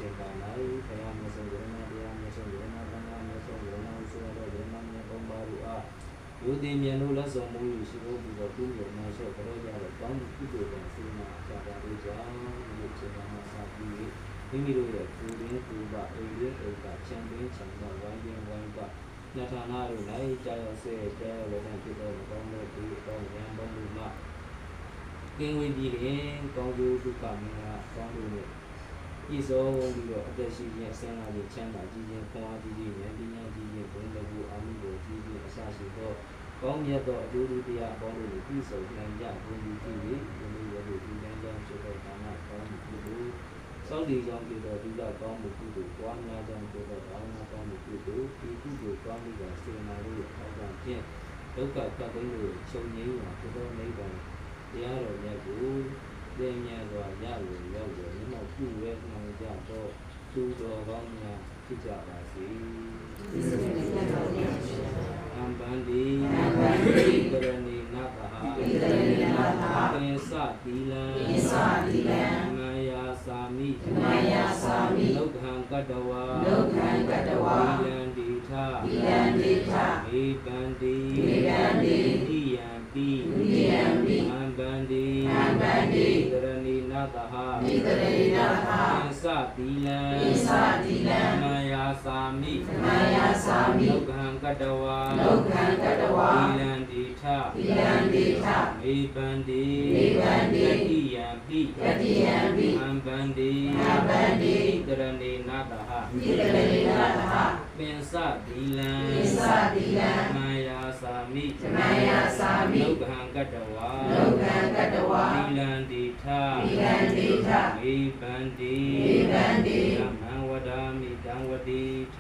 ရှင်ကာ၌ဘုရားမြတ်စွာဘုရားတရားမြတ်စွာဘုရားသံဃာမြတ်စွာဘုရားဆိုတော်ဘုရားမြတ်ပေါင်းပါတို့အားယုတိမြတ်တို့လက်ဆောင်မူ၍ရှိဖို့ပြီးတော့ပြုမြတ်နာလျှော့ကြောကြတော့ကောင်းမှုကုသိုလ်ကစေနာကြာတာလေးကြောင့်ဒီခြေကမှာစာပြီးမိမိတို့ရဲ့ကိုယ်ရင်းကိုယ်ပါအိမ်ရင်းအိမ်ကချမ်းပင်းချမ်းသာဝိုင်းရင်းဝိုင်းပါညထာနာတို့၌ကြာရောက်စေကြာရောက်လည်းဖြစ်တော်ကောင်းတဲ့ဒီကောင်းရန်ပေါင်းမှုမှကင်းဝေးပြီးရင်ကောင်းကျိုးဒုက္ခမင်္ဂလာကောင်းလို့နဲ့ဤသောပြီးတော့အသက်ရှိခြင်းဆင်းရဲခြင်းချမ်းသာခြင်းခွန်အားကြီးခြင်းဉာဏ်ပညာကြီးခြင်းဘုံတကူအာမှုကိုကြီးခြင်းအစရှိသောကောင်းမြတ်သောအကျိုးတရားပေါင်းလို့ပြည့်စုံနိုင်ကြဘုံကြီးဖြစ်၍ဒီလိုရလို့ဒီဉာဏ်ကြောင့်ဖြစ်သောဒါနကောင်းမှုပြုလို့စောင့်တည်ကြောင့်ဖြစ်သောဒီလကောင်းမှုပြုလို့ပွားများကြောင့်ဖြစ်သောဒါနကောင်းမှုပြုလို့ဒီကုသိုလ်ကောင်းမှုကစေနာတို့ရဲ့အောက်ကဖြင့်ဒုက္ခကပ်သိမ်းလို့ချုပ်ငြိမ်းရာဖြစ်သောနိဗ္ဗာန်တရားတော်မြတ်ကိုသိဉာဏ်စွာရလို့ရောက်တယ်မြတ်ပြုရဲနိုင်ကြတော့သူတော်ကောင်းများဖြစ်ကြပါစေအံပန္တိကရဏီနာသဟာပင်စတိလံမာယာစာမိလောကံကတဝါဝိလန္တိထမေပန္တိနိယံပိအံပန္တိကရဏီနာသဟာပင်စတိလံမာယာစာမိလောကံကတဝါဝိလန္တိထမေပန္တိယတိယံပိအံပန္တိကရဏီနာသဟာပင်စတိလံမာယာစာမိလောကံကတဝါဝိလန္တိထမေပန္တိဓမ္မံဝဒာမိတံဝတိထ